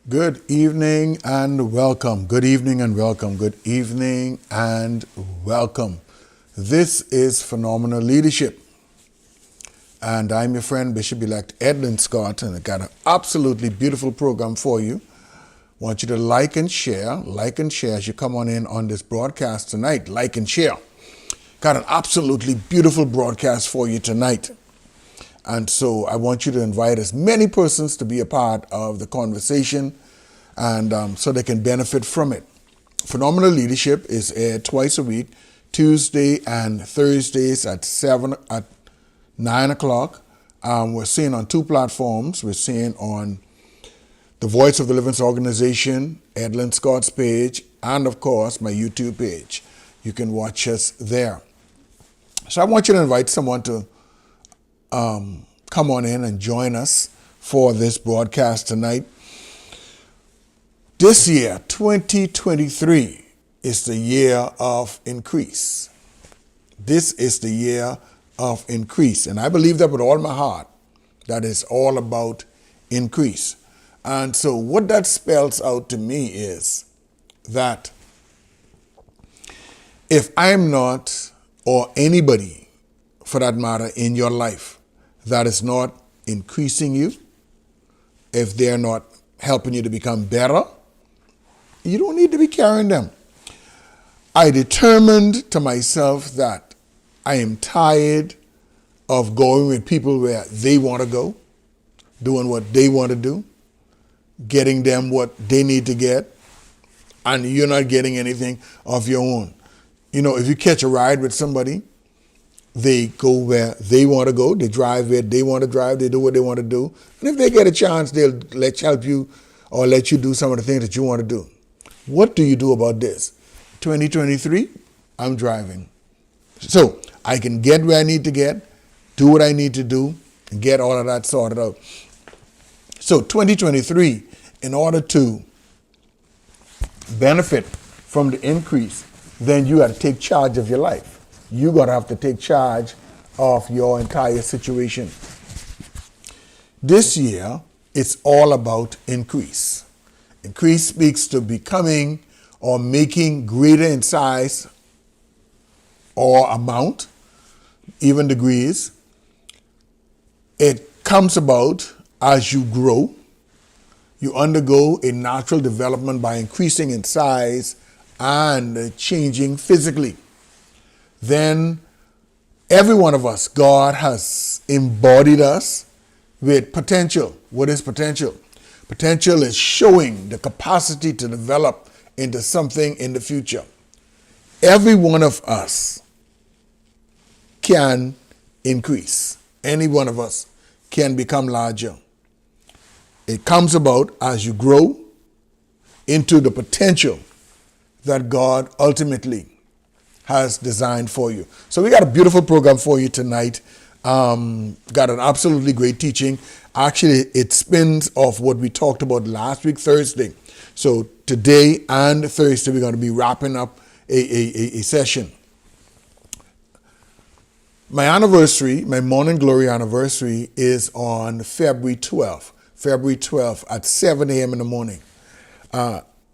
Good evening and welcome. Good evening and welcome. Good evening and welcome. This is Phenomenal Leadership. And I'm your friend, Bishop-elect Edlin Scott, and I got an absolutely beautiful program for you. I want you to like and share as you come on this broadcast tonight. Like and share. Got an absolutely beautiful broadcast for you tonight. And so I want you to invite as many persons to be a part of the conversation and so they can benefit from it. Phenomenal Leadership is aired twice a week, Tuesday and Thursdays at 9 o'clock. We're seeing on two platforms. We're seeing on the Voice of Deliverance Organization, Edlin Scott's page, and of course my YouTube page. You can watch us there. So I want you to invite someone to come on in and join us for this broadcast tonight. This year, 2023, is the year of increase. This is the year of increase. And I believe that with all my heart, that is all about increase. And so what that spells out to me is that if I'm not, or anybody for that matter in your life, that is not increasing you, if they're not helping you to become better, you don't need to be carrying them. I determined to myself that I am tired of going with people where they want to go, doing what they want to do, getting them what they need to get, and you're not getting anything of your own. You know, if you catch a ride with somebody, they go where they want to go, they drive where they want to drive, they do what they want to do. And if they get a chance, they'll help you or let you do some of the things that you want to do. What do you do about this? 2023, I'm driving. So I can get where I need to get, do what I need to do, and get all of that sorted out. So 2023, in order to benefit from the increase, then you got to take charge of your life. You're going to have to take charge of your entire situation. This year, it's all about increase. Increase speaks to becoming or making greater in size or amount, even degrees. It comes about as you grow. You undergo a natural development by increasing in size and changing physically. Then every one of us, God has embodied us with potential. What is potential? Potential is showing the capacity to develop into something in the future. Every one of us can increase. Any one of us can become larger. It comes about as you grow into the potential that God ultimately has designed for you. So we got a beautiful program for you tonight. Got an absolutely great teaching. Actually, it spins off what we talked about last week, Thursday. So today and Thursday, we're going to be wrapping up a session. My anniversary, my Morning Glory anniversary, is on February 12th. February 12th at 7 a.m. in the morning.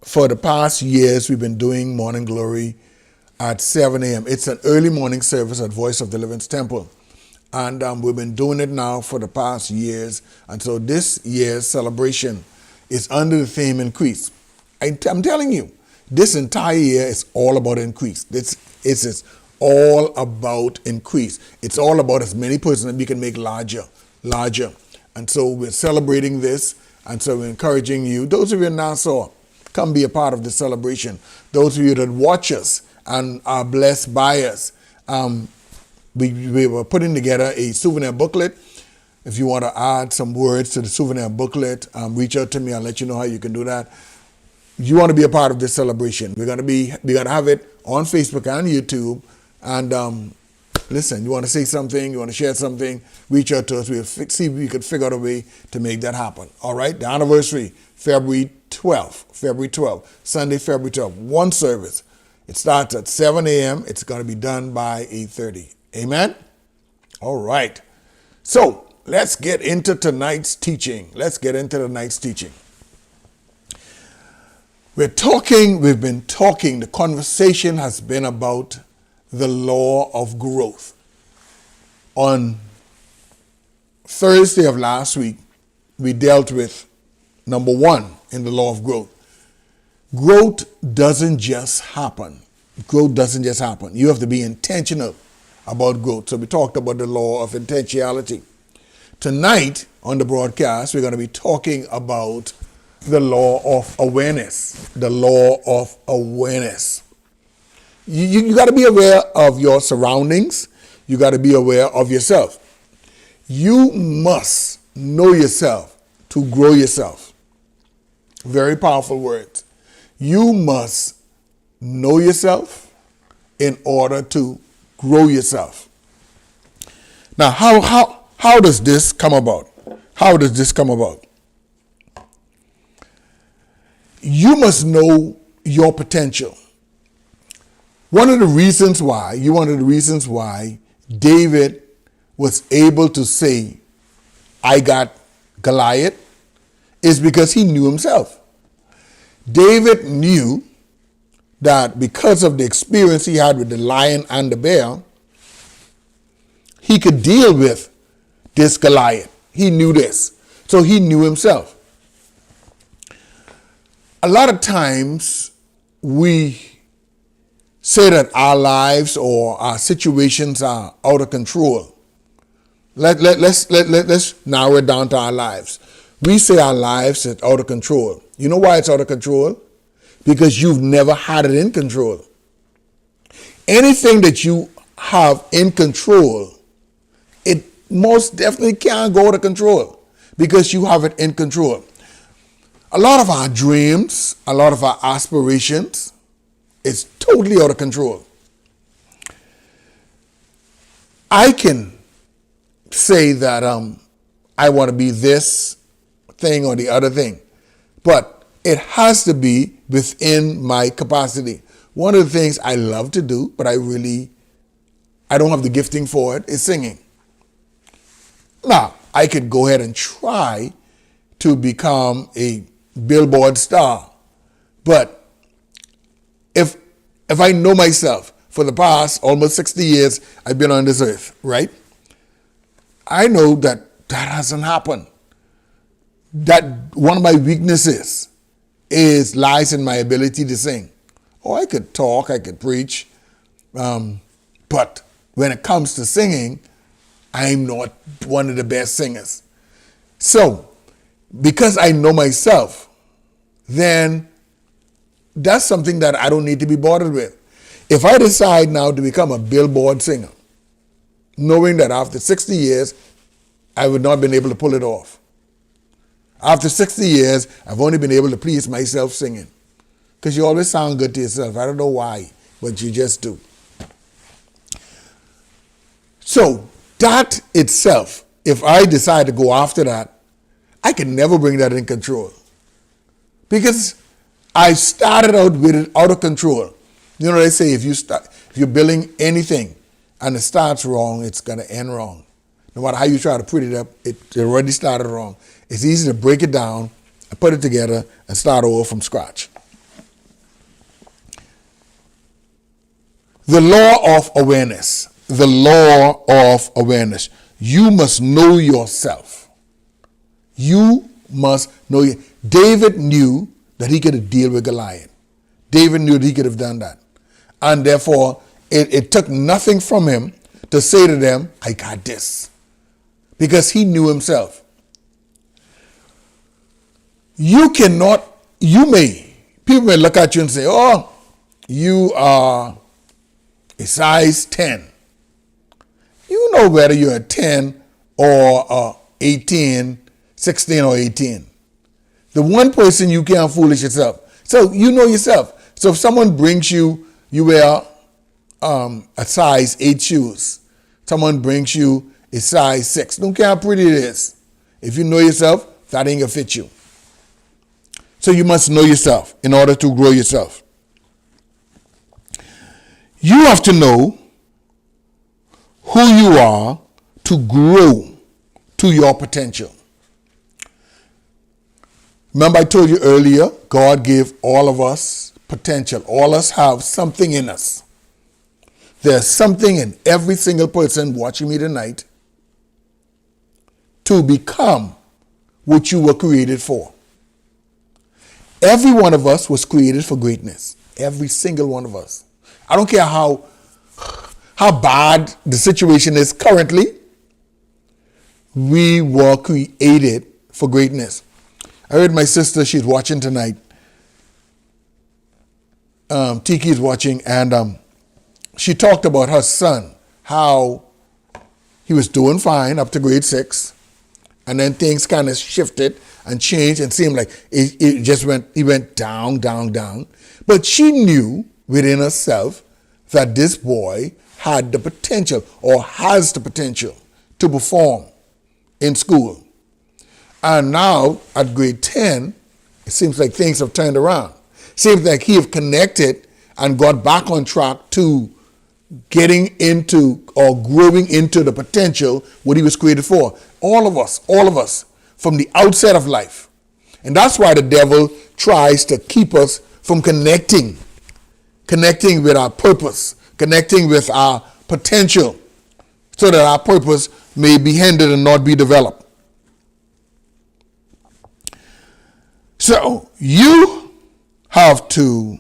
For the past years, we've been doing Morning Glory at 7 a.m. It's an early morning service at Voice of Deliverance Temple. And we've been doing it now for the past years. And so this year's celebration is under the theme increase. I'm telling you, this entire year is all about increase. It's all about increase. It's all about as many persons that we can make larger. And so we're celebrating this. And so we're encouraging you, those of you in Nassau, come be a part of the celebration. Those of you that watch us and are blessed by us, we were putting together a souvenir booklet. If you want to add some words to the souvenir booklet, reach out to me. I'll let you know how you can do that. You want to be a part of this celebration. We're going to have it on Facebook and YouTube. And listen, you want to say something, you want to share something, reach out to us. We'll see if we could figure out a way to make that happen. All right, the anniversary, February 12th, Sunday, February 12th, one service. It starts at 7 a.m. It's going to be done by 8:30. Amen? All right. So let's get into tonight's teaching. We've been talking, the conversation has been about the law of growth. On Thursday of last week, we dealt with number one in the law of growth. Growth doesn't just happen. Growth doesn't just happen. You have to be intentional about growth. So we talked about the law of intentionality. Tonight on the broadcast, we're going to be talking about the law of awareness. The law of awareness. You got to be aware of your surroundings. You got to be aware of yourself. You must know yourself to grow yourself. Very powerful words. You must know yourself in order to grow yourself. Now, how does this come about? How does this come about? You must know your potential. One of the reasons why David was able to say, I got Goliath, is because he knew himself. David knew that because of the experience he had with the lion and the bear, he could deal with this Goliath. He knew this. So he knew himself. A lot of times we say that our lives or our situations are out of control. Let's narrow it down to our lives. We say our lives are out of control. You know why it's out of control? Because you've never had it in control. Anything that you have in control, it most definitely can't go out of control because you have it in control. A lot of our dreams, a lot of our aspirations, is totally out of control. I can say that I want to be this thing or the other thing, but it has to be within my capacity. One of the things I love to do, but I don't have the gifting for it, is singing. Now, I could go ahead and try to become a Billboard star, but if I know myself, for the past almost 60 years I've been on this earth, right? I know that hasn't happened. That one of my weaknesses lies in my ability to sing. Oh, I could talk, I could preach, but when it comes to singing, I'm not one of the best singers. So, because I know myself, then that's something that I don't need to be bothered with. If I decide now to become a Billboard singer, knowing that after 60 years, I would not have been able to pull it off. After 60 years, I've only been able to please myself singing. Because you always sound good to yourself. I don't know why, but you just do. So that itself, if I decide to go after that, I can never bring that in control. Because I started out with it out of control. You know, they say if you're building anything and it starts wrong, it's going to end wrong. No matter how you try to put it up, it already started wrong. It's easy to break it down and put it together and start over from scratch. The law of awareness. The law of awareness. You must know yourself. You must know. David knew that he could deal with Goliath. David knew that he could have done that. And therefore, it took nothing from him to say to them, I got this. Because he knew himself. People may look at you and say, oh, you are a size 10. You know whether you're a 10 or 18, 16 or 18. The one person you can't fool is yourself. So you know yourself. So if someone brings you wear a size 8 shoes. Someone brings you a size 6. Don't care how pretty it is. If you know yourself, that ain't gonna fit you. So you must know yourself in order to grow yourself. You have to know who you are to grow to your potential. Remember I told you earlier, God gave all of us potential. All of us have something in us. There's something in every single person watching me tonight to become what you were created for. Every one of us was created for greatness. Every single one of us. I don't care how bad the situation is currently. We were created for greatness. I heard my sister, she's watching tonight. Tiki is watching, and she talked about her son, how he was doing fine up to grade 6, and then things kind of shifted and changed and seemed like he went down, down, down. But she knew within herself that this boy had the potential or has the potential to perform in school. And now at grade 10, it seems like things have turned around. Seems like he have connected and got back on track to getting into or growing into the potential what he was created for. All of us, from the outset of life. And that's why the devil tries to keep us from connecting with our purpose, connecting with our potential, so that our purpose may be hindered and not be developed. So you have to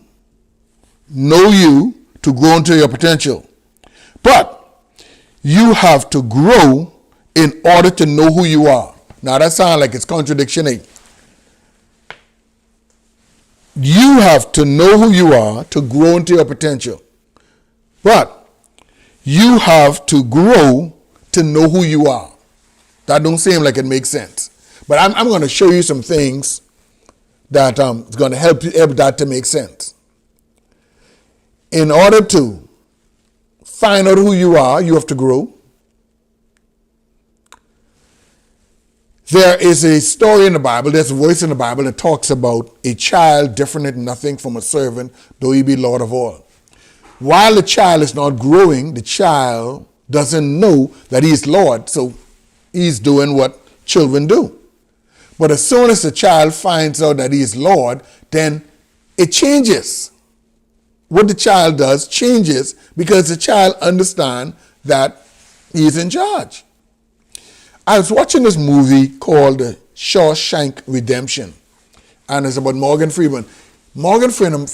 know you to grow into your potential. But you have to grow in order to know who you are. Now that sounds like it's contradiction. You have to know who you are to grow into your potential. But you have to grow to know who you are. That don't seem like it makes sense. But I'm going to show you some things that is going to help that to make sense. In order to find out who you are, you have to grow. There is a story in the Bible, there's a voice in the Bible that talks about a child different in nothing from a servant, though he be Lord of all. While the child is not growing, the child doesn't know that he's Lord, so he's doing what children do. But as soon as the child finds out that he's Lord, then it changes. What the child does changes because the child understands that he's in charge. I was watching this movie called Shawshank Redemption, and it's about Morgan Freeman. Morgan Freeman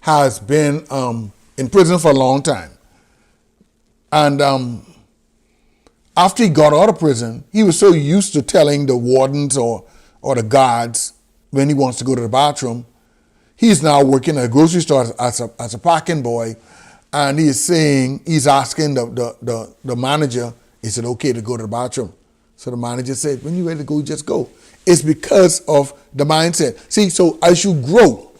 has been in prison for a long time. And after he got out of prison, he was so used to telling the wardens or the guards when he wants to go to the bathroom. He's now working at a grocery store as a packing boy, and he's asking the manager, is it okay to go to the bathroom? So the manager said, when you're ready to go, just go. It's because of the mindset. See, so as you grow,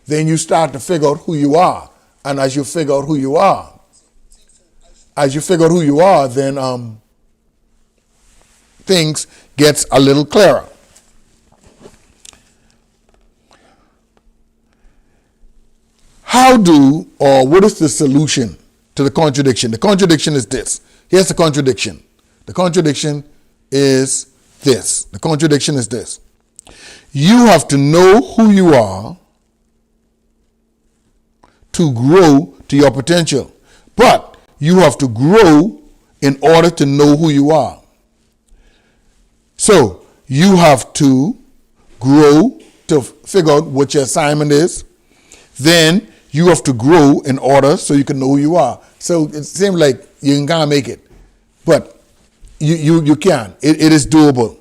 then you start to figure out who you are. And as you figure out who you are, then things gets a little clearer. What is the solution to the contradiction? The contradiction is this. Here's the contradiction. The contradiction is this. The contradiction is this. You have to know who you are to grow to your potential. But you have to grow in order to know who you are. So you have to grow to figure out what your assignment is. Then you have to grow in order so you can know who you are. So it seems like you can't make it, but you can. It is doable.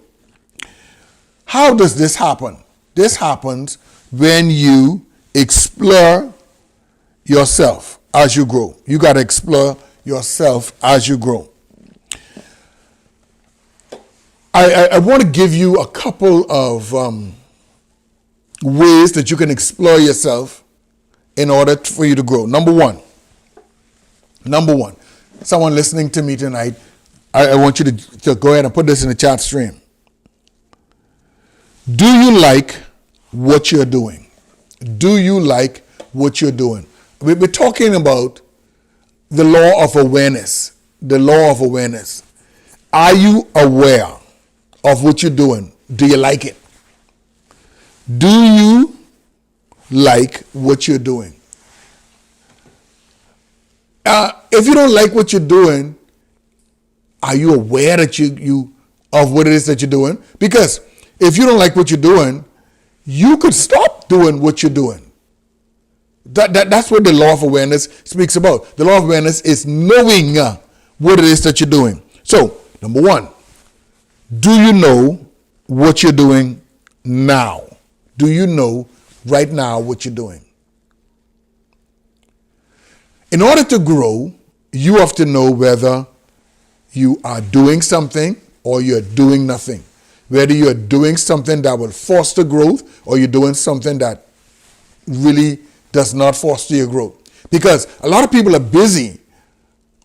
How does this happen? This happens when you explore yourself as you grow. You got to explore yourself as you grow. I want to give you a couple of ways that you can explore yourself in order for you to grow. Number one, someone listening to me tonight, I want you to go ahead and put this in the chat stream. Do you like what you're doing? Do you like what you're doing? We're talking about the law of awareness. The law of awareness. Are you aware of what you're doing? Do you like it? Do you like what you're doing? If you don't like what you're doing, are you aware that you of what it is that you're doing? Because if you don't like what you're doing, you could stop doing what you're doing. That's what the law of awareness speaks about. The law of awareness is knowing what it is that you're doing. So, number one, do you know what you're doing now? Do you know right now what you're doing? In order to grow, you have to know whether you are doing something or you're doing nothing. Whether you're doing something that will foster growth or you're doing something that really does not foster your growth. Because a lot of people are busy,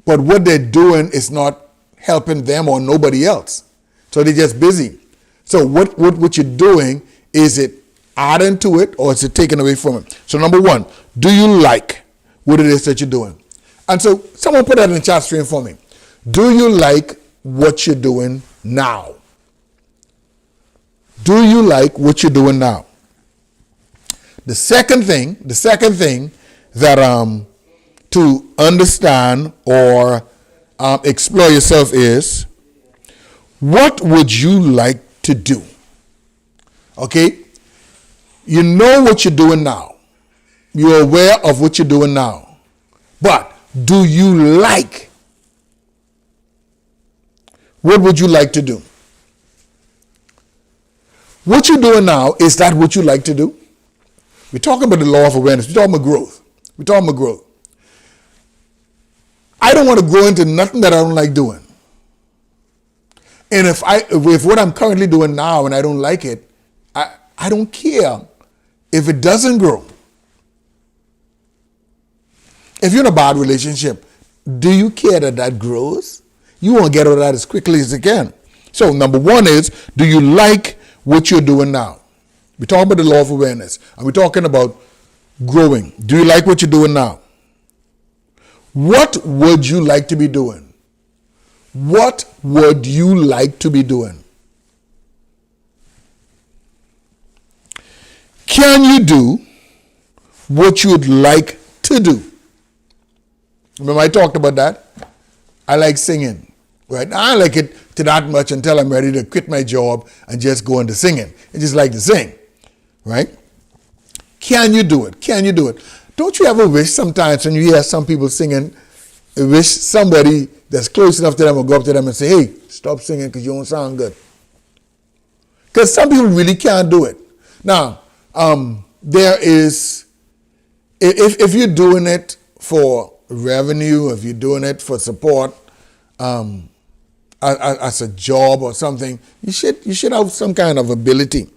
but what they're doing is not helping them or nobody else. So they're just busy. So what you're doing, is it adding to it or is it taking away from it? So number one, do you like what it is that you're doing? And so someone put that in the chat stream for me. Do you like what you're doing now? Do you like what you're doing now? The second thing that to understand or explore yourself is, what would you like to do? Okay? You know what you're doing now. You're aware of what you're doing now. But do you like? What would you like to do? What you're doing now, is that what you like to do? We're talking about the law of awareness. We're talking about growth. I don't want to grow into nothing that I don't like doing. And if what I'm currently doing now and I don't like it, I don't care if it doesn't grow. If you're in a bad relationship, do you care that grows? You want to get out of that as quickly as you can. So number one is, do you like what you're doing now? We're talking about the law of awareness, and we're talking about growing. Do you like what you're doing now? What would you like to be doing? What would you like to be doing? Can you do what you would like to do? Remember I talked about that? I like singing, right? I don't like it to that much until I'm ready to quit my job and just go into singing. I just like to sing, right? Can you do it? Can you do it? Don't you ever wish sometimes when you hear some people singing, you wish somebody that's close enough to them will go up to them and say, hey, stop singing because you don't sound good. Because some people really can't do it. Now, there is, if you're doing it for revenue, if you're doing it for support, as a job or something, you should have some kind of ability.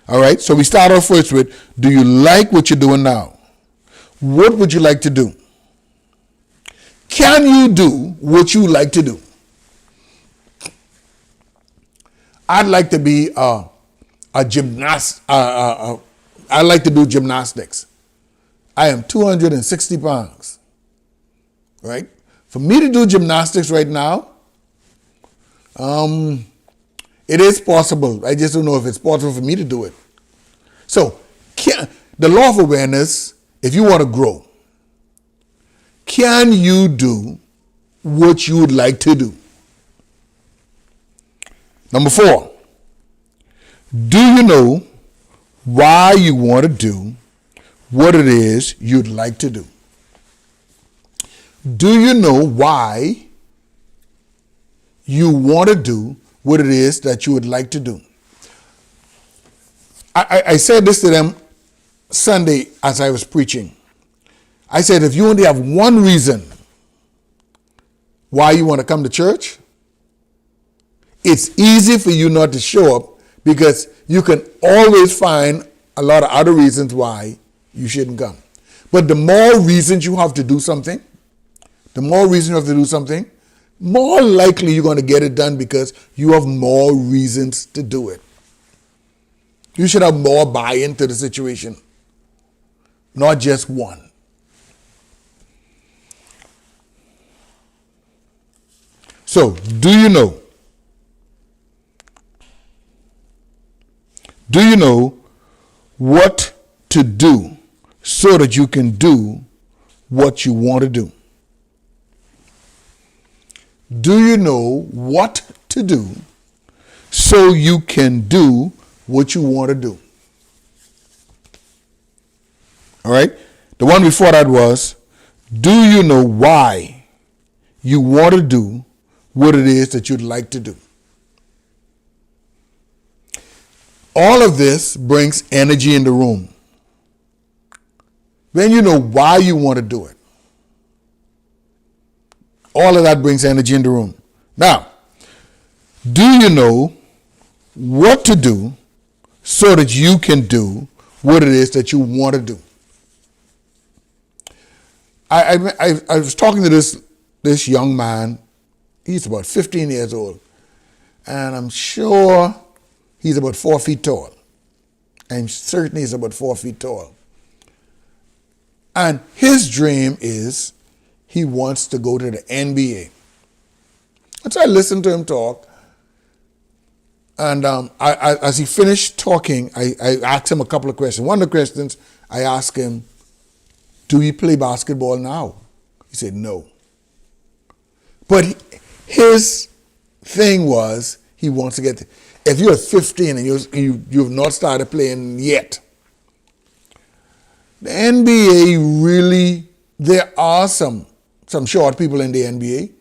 All right, so we start off first with, do you like what you're doing now? What would you like to do? Can you do what you like to do? I'd like to be a gymnast. I like to do gymnastics. I am 260 pounds, right? For me to do gymnastics right now, it is possible. I just don't know if it's possible for me to do it. So, the law of awareness, if you want to grow, can you do what you would like to do? Number 4, do you know why you want to do what it is you'd like to do? Do you know why you want to do what it is that you would like to do? I said this to them Sunday as I was preaching. I said, if you only have one reason why you want to come to church, it's easy for you not to show up because you can always find a lot of other reasons why you shouldn't come. But the more reasons you have to do something, more likely you're going to get it done because you have more reasons to do it. You should have more buy-in to the situation, not just one. So, do you know? Do you know what to do so that you can do what you want to do? Do you know what to do so you can do what you want to do? All right? The one before that was, do you know why you want to do what it is that you'd like to do? All of this brings energy in the room. Then you know why you want to do it. All of that brings energy in the room. Now, do you know what to do so that you can do what it is that you want to do? I was talking to this young man. He's about 15 years old. And I'm sure he's about 4 feet tall. I'm certain he's about 4 feet tall. And his dream is he wants to go to the NBA. And so I listened to him talk. And as he finished talking, I asked him a couple of questions. One of the questions I asked him, do you play basketball now? He said no. But his thing was he wants to get, if you're 15 and you've not started playing yet, the NBA really, there are some short people in the NBA,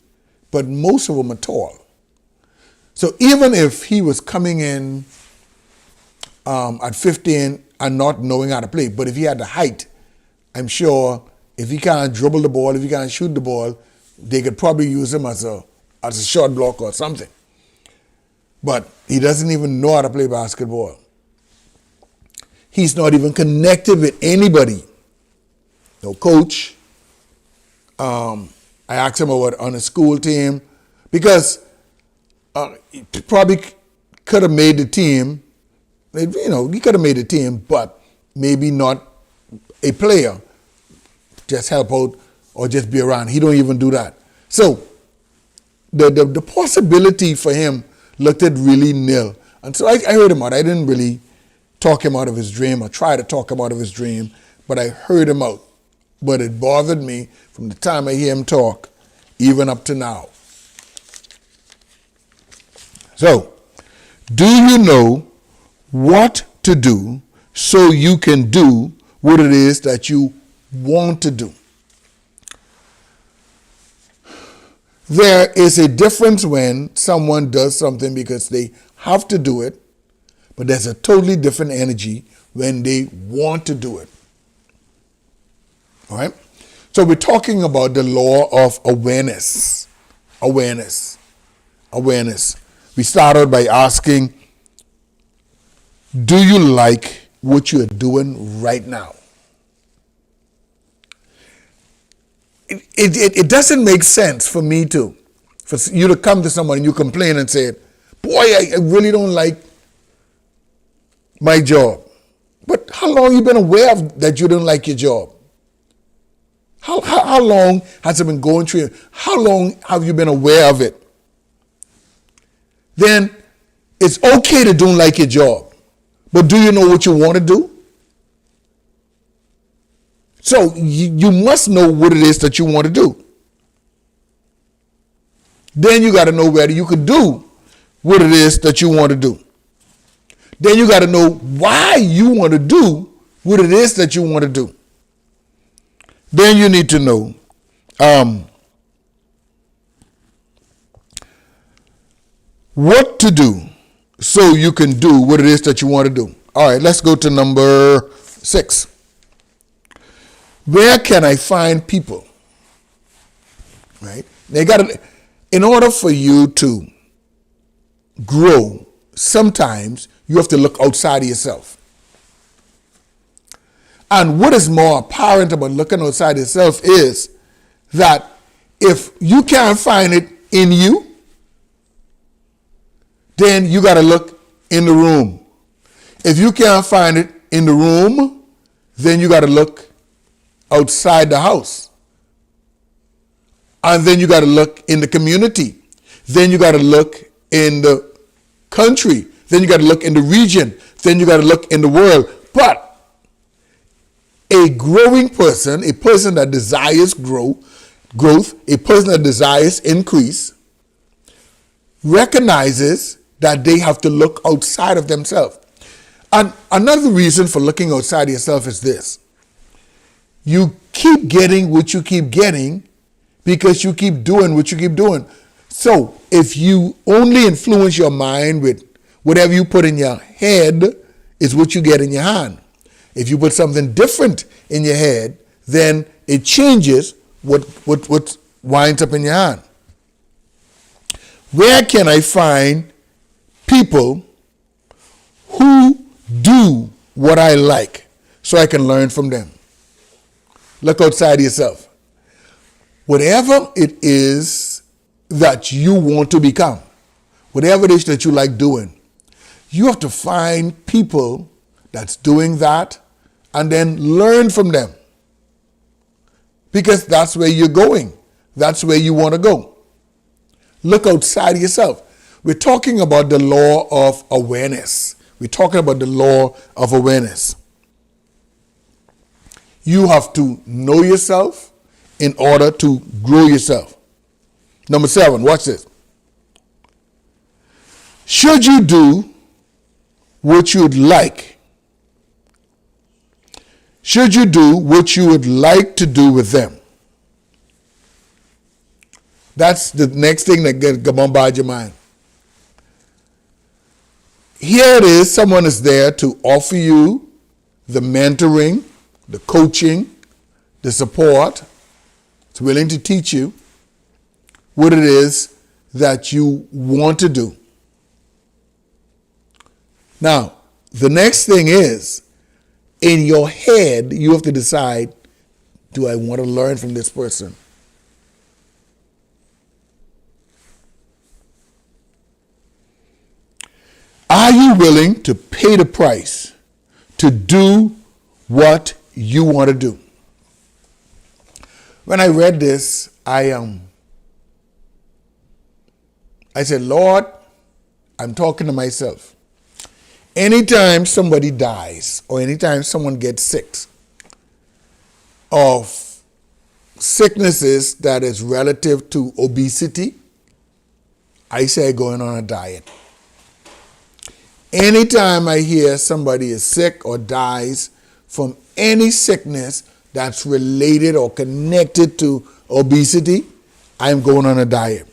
but most of them are tall. So even if he was coming in at 15 and not knowing how to play, but if he had the height, I'm sure if he can't dribble the ball, if he can't shoot the ball, they could probably use him as a short block or something. But he doesn't even know how to play basketball. He's not even connected with anybody. No coach. I asked him about on a school team because he probably could have made the team. He could have made the team, but maybe not a player. Just help out or just be around. He don't even do that. So the possibility for him looked at really nil. And so I heard him out. I didn't really talk him out of his dream or try to talk him out of his dream, but I heard him out. But it bothered me from the time I hear him talk, even up to now. So, do you know what to do so you can do what it is that you want to do? There is a difference when someone does something because they have to do it, but there's a totally different energy when they want to do it. All right? So we're talking about the law of awareness. Awareness. We started by asking, do you like what you're doing right now? It doesn't make sense for you to come to someone and you complain and say, boy, I really don't like my job. But how long have you been aware of that you don't like your job? How long has it been going through you? How long have you been aware of it? Then it's okay to don't like your job. But do you know what you want to do? So you must know what it is that you want to do. Then you got to know whether you can do what it is that you want to do. Then you got to know why you want to do what it is that you want to do. Then you need to know what to do so you can do what it is that you want to do. All right, let's go to number 6. Where can I find people? Right? In order for you to grow, sometimes you have to look outside of yourself. And what is more apparent about looking outside yourself is that if you can't find it in you, then you got to look in the room. If you can't find it in the room, then you got to look outside the house. And then you got to look in the community. Then you got to look in the country. Then you got to look in the region. Then you got to look in the world. But a growing person, a person that desires growth, a person that desires increase, recognizes that they have to look outside of themselves. And another reason for looking outside yourself is this. You keep getting what you keep getting because you keep doing what you keep doing. So if you only influence your mind with whatever you put in your head is what you get in your hand. If you put something different in your head, then it changes what winds up in your hand. Where can I find people who do what I like so I can learn from them? Look outside yourself. Whatever it is that you want to become, whatever it is that you like doing, you have to find people that's doing that and then learn from them. Because that's where you're going. That's where you want to go. Look outside yourself. We're talking about the law of awareness. We're talking about the law of awareness. You have to know yourself in order to grow yourself. Number 7, watch this. Should you do what you would like? Should you do what you would like to do with them? That's the next thing that bombards your mind. Here it is, someone is there to offer you the mentoring, the coaching, the support. It's willing to teach you what it is that you want to do. Now, the next thing is, in your head, you have to decide, do I want to learn from this person? Are you willing to pay the price to do what you want to do? When I read this, I said, Lord, I'm talking to myself. Anytime somebody dies or anytime someone gets sick of sicknesses that is relative to obesity, I say going on a diet. Anytime I hear somebody is sick or dies from any sickness that's related or connected to obesity, I'm going on a diet.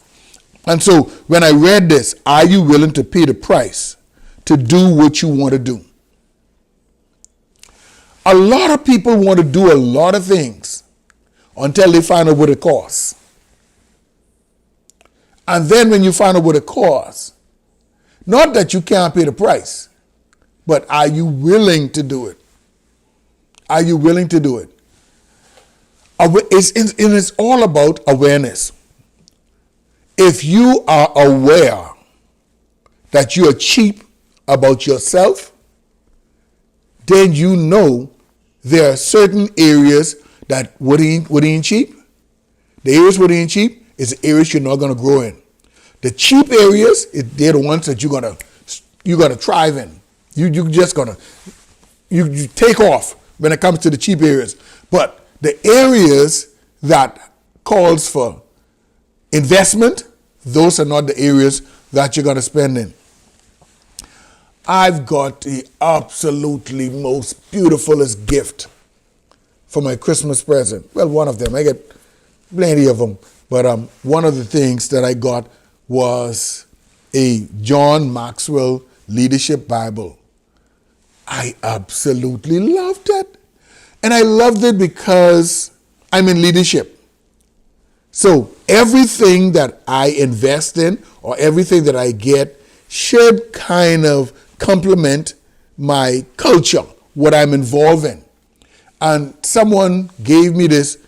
And so when I read this, are you willing to pay the price to do what you want to do? A lot of people want to do a lot of things until they find out what it costs. And then when you find out what it costs, not that you can't pay the price, but are you willing to do it? Are you willing to do it? It's all about awareness. If you are aware that you are cheap about yourself, then you know there are certain areas that what ain't cheap. The areas what ain't cheap is the areas you're not going to grow in. The cheap areas, they're the ones that you're gonna thrive in. You just gonna you take off when it comes to the cheap areas. But the areas that calls for investment, those are not the areas that you're gonna spend in. I've got the absolutely most beautifulest gift for my Christmas present. Well, one of them. I get plenty of them, but one of the things that I got was a John Maxwell Leadership Bible. I absolutely loved it. And I loved it because I'm in leadership. So everything that I invest in or everything that I get should kind of complement my culture, what I'm involved in. And someone gave me this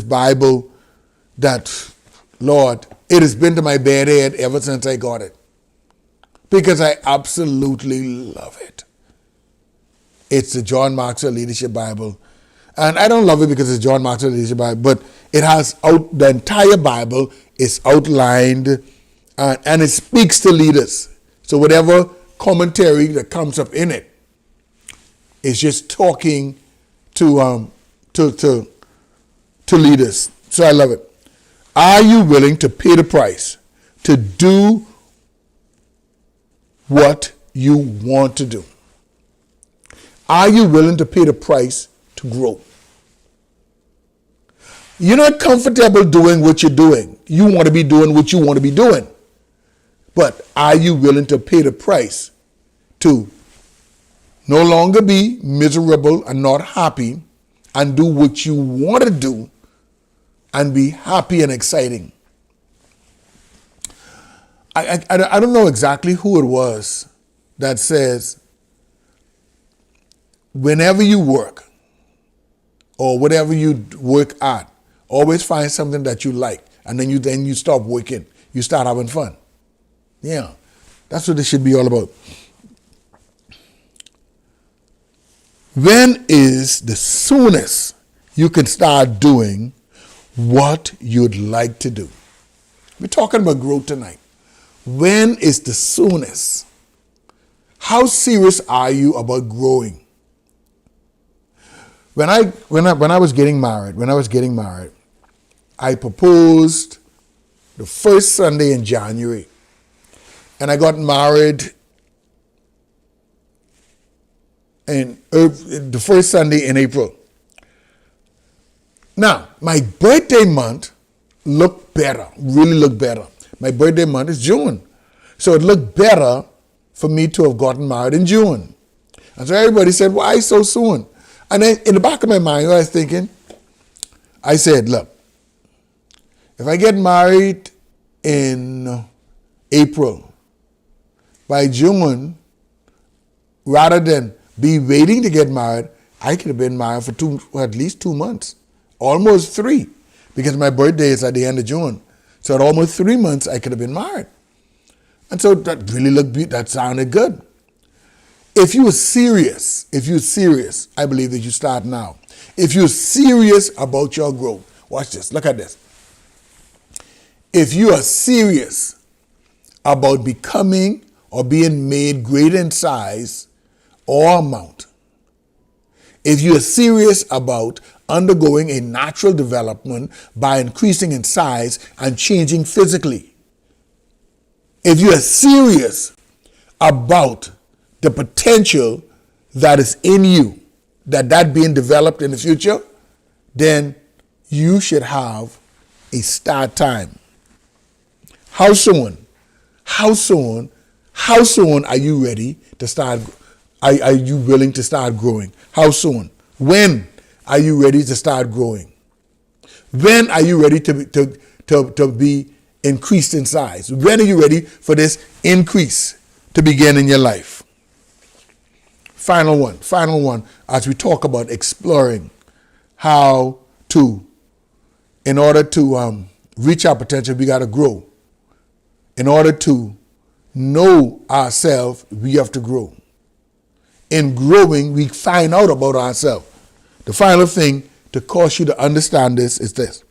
Bible that, Lord, it has been to my bad head ever since I got it. Because I absolutely love it. It's the John Maxwell Leadership Bible. And I don't love it because it's John Maxwell Leadership Bible, but it has the entire Bible is outlined and it speaks to leaders. So whatever commentary that comes up in it is just talking to leaders. So I love it. Are you willing to pay the price to do what you want to do? Are you willing to pay the price to grow? You're not comfortable doing what you're doing. You want to be doing what you want to be doing. But are you willing to pay the price to no longer be miserable and not happy and do what you want to do and be happy and exciting? I don't know exactly who it was that says, whenever you work or whatever you work at, always find something that you like, and then you stop working. You start having fun. Yeah, that's what this should be all about. When is the soonest you can start doing what you'd like to do? We're talking about growth tonight. When is the soonest? How serious are you about growing? When I was getting married, I proposed the first Sunday in January, and I got married in the first Sunday in April. Now, my birthday month looked better, really looked better. My birthday month is June. So it looked better for me to have gotten married in June. And so everybody said, why so soon? And then in the back of my mind, I was thinking, I said, look, if I get married in April, by June, rather than be waiting to get married, I could have been married for at least 2 months, almost 3, because my birthday is at the end of June. So at almost 3 months, I could have been married. And so that really that sounded good. If you're serious, I believe that you start now. If you're serious about your growth, watch this, look at this. If you are serious about becoming or being made great in size or amount, if you are serious about undergoing a natural development by increasing in size and changing physically, if you are serious about the potential that is in you, that being developed in the future, then you should have a start time. How soon are you ready to start? Are you willing to start growing? How soon? When are you ready to start growing? When are you ready to be increased in size? When are you ready for this increase to begin in your life? Final one, as we talk about exploring how to, in order to reach our potential, we got to grow. In order to know ourselves, we have to grow. In growing, we find out about ourselves. The final thing to cause you to understand this is this.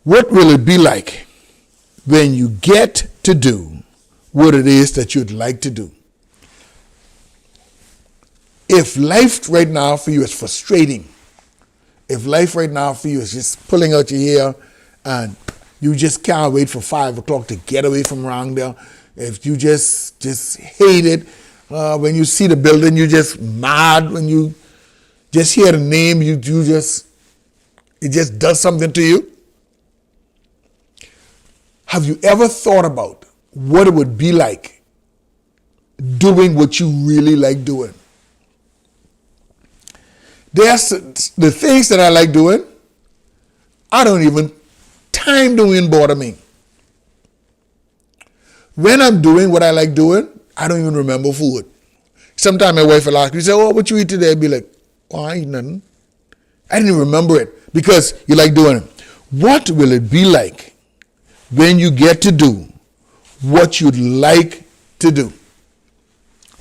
What will it be like when you get to do what it is that you'd like to do? If life right now for you is frustrating, if life right now for you is just pulling out your hair and you just can't wait for 5 o'clock to get away from around there, if you just hate it, when you see the building, you just mad, when you just hear the name, it just does something to you. Have you ever thought about what it would be like doing what you really like doing? There's the things that I like doing, time don't even bother me. When I'm doing what I like doing, I don't even remember food. Sometimes my wife will ask me, say, oh, what you eat today? I'll be like, oh, I ain't nothing. I didn't even remember it because you like doing it. What will it be like when you get to do what you'd like to do?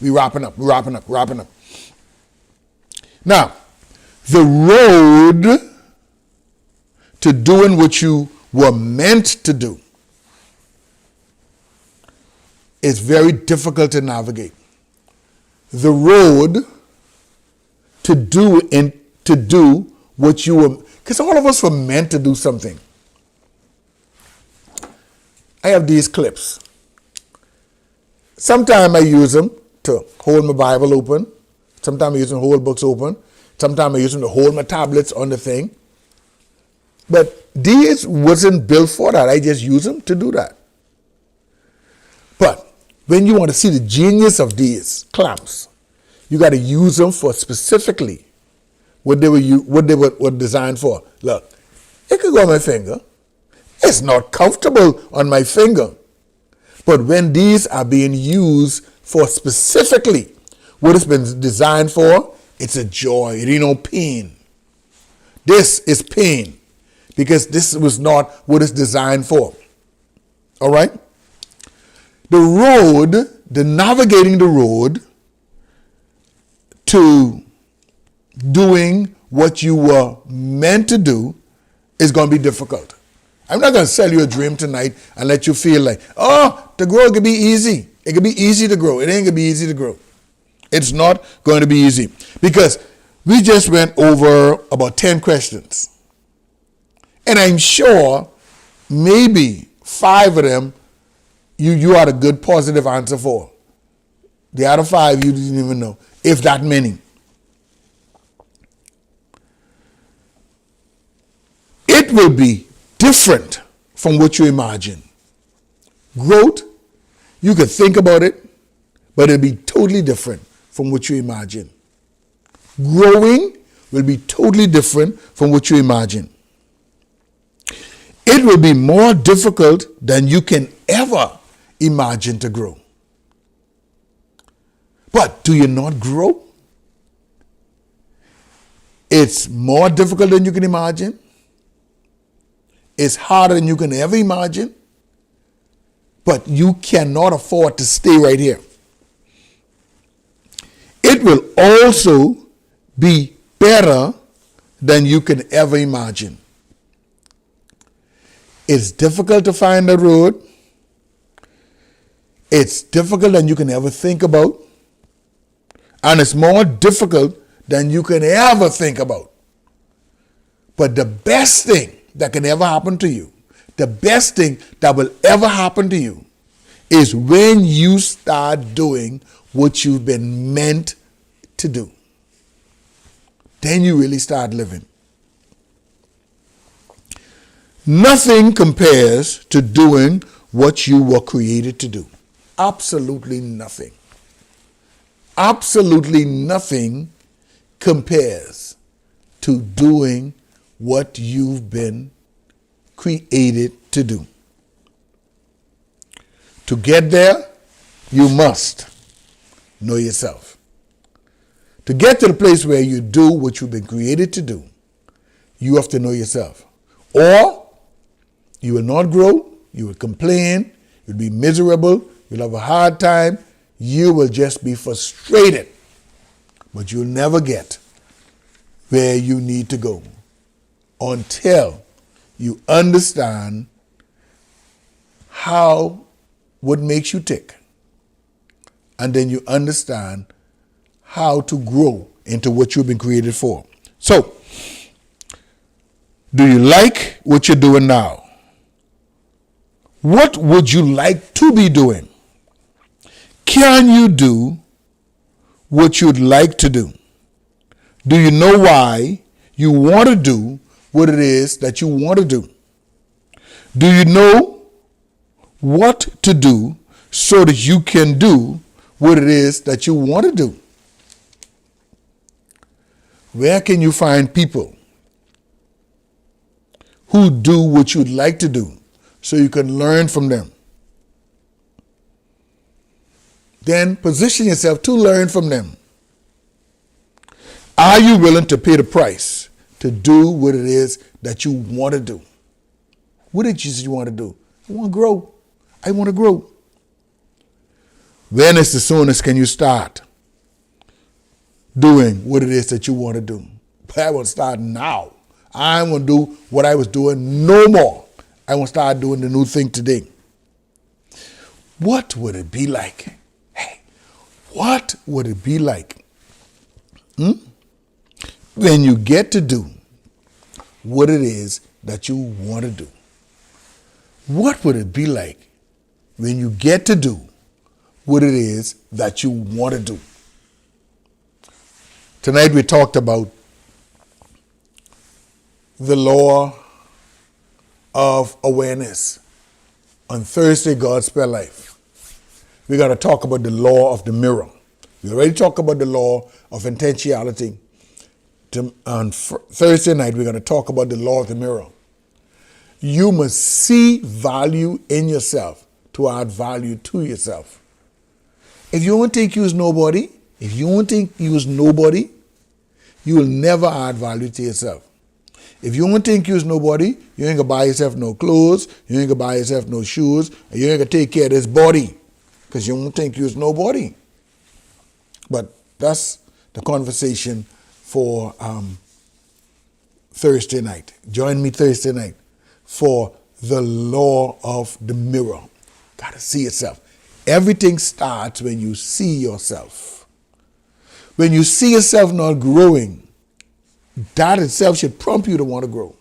We're wrapping up. Now, the road to doing what you were meant to do is very difficult to navigate. The road to do what you were, because all of us were meant to do something. I have these clips. Sometimes I use them to hold my Bible open. Sometimes I use them to hold books open. Sometimes I use them to hold my tablets on the thing. But these wasn't built for that. I just use them to do that. But when you want to see the genius of these clamps, you got to use them for specifically what they were designed for. Look, it could go on my finger. It's not comfortable on my finger. But when these are being used for specifically what it's been designed for, it's a joy. It ain't no pain. This is pain because this was not what it's designed for. All right? The road, the navigating the road to doing what you were meant to do is going to be difficult. I'm not going to sell you a dream tonight and let you feel like, oh, to grow could be easy. It could be easy to grow. It ain't going to be easy to grow. It's not going to be easy because we just went over about 10 questions. And I'm sure maybe 5 of them you had a good positive answer for. The other 5 you didn't even know, if that many. It will be different from what you imagine. Growth, you could think about it, but it'll be totally different from what you imagine. Growing will be totally different from what you imagine. It will be more difficult than you can ever imagine to grow. But do you not grow? It's more difficult than you can imagine. It's harder than you can ever imagine. But you cannot afford to stay right here. It will also be better than you can ever imagine. It's difficult to find a road. It's difficult than you can ever think about. And it's more difficult than you can ever think about. But the best thing that can ever happen to you, the best thing that will ever happen to you is when you start doing what you've been meant to do. Then you really start living. Nothing compares to doing what you were created to do. Absolutely nothing. Absolutely nothing compares to doing what you've been created to do. To get there, you must know yourself. To get to the place where you do what you've been created to do, you have to know yourself. Or you will not grow, you will complain, you'll be miserable, you'll have a hard time, you will just be frustrated. But you'll never get where you need to go until you understand what makes you tick. And then you understand how to grow into what you've been created for. So, do you like what you're doing now? What would you like to be doing? Can you do what you'd like to do? Do you know why you want to do what it is that you want to do? Do you know what to do so that you can do what it is that you want to do? Where can you find people who do what you'd like to do so you can learn from them? Then position yourself to learn from them. Are you willing to pay the price to do what it is that you want to do? What is it you want to do? I want to grow. I want to grow. When is the soonest can you start doing what it is that you want to do? But I want to start now. I want to do what I was doing no more. I want to start doing the new thing today. What would it be like? Hey, what would it be like when you get to do what it is that you want to do? What would it be like when you get to do what it is that you want to do? Tonight we talked about the law of awareness. On Thursday, God's Spare Life, we're going to talk about the law of the mirror. We already talked about the law of intentionality. On Thursday night, we're going to talk about the law of the mirror. You must see value in yourself to add value to yourself. If you don't think you is nobody, you will never add value to yourself. If you don't think you is nobody, you ain't gonna buy yourself no clothes, you ain't gonna buy yourself no shoes, and you ain't gonna take care of this body because you don't think you is nobody. But that's the conversation for Thursday night. Join me Thursday night for the law of the mirror. Gotta see yourself. Everything starts when you see yourself. When you see yourself not growing, that itself should prompt you to want to grow.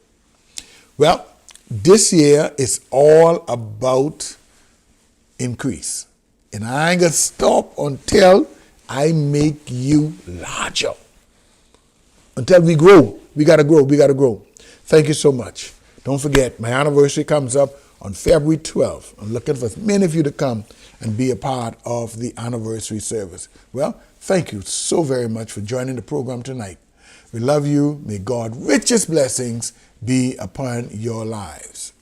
Well, this year is all about increase. And I ain't gonna stop until I make you larger. Until we grow. We gotta grow. Thank you so much. Don't forget, my anniversary comes up on February 12th. I'm looking for many of you to come and be a part of the anniversary service. Well, thank you so very much for joining the program tonight. We love you. May God's richest blessings be upon your lives.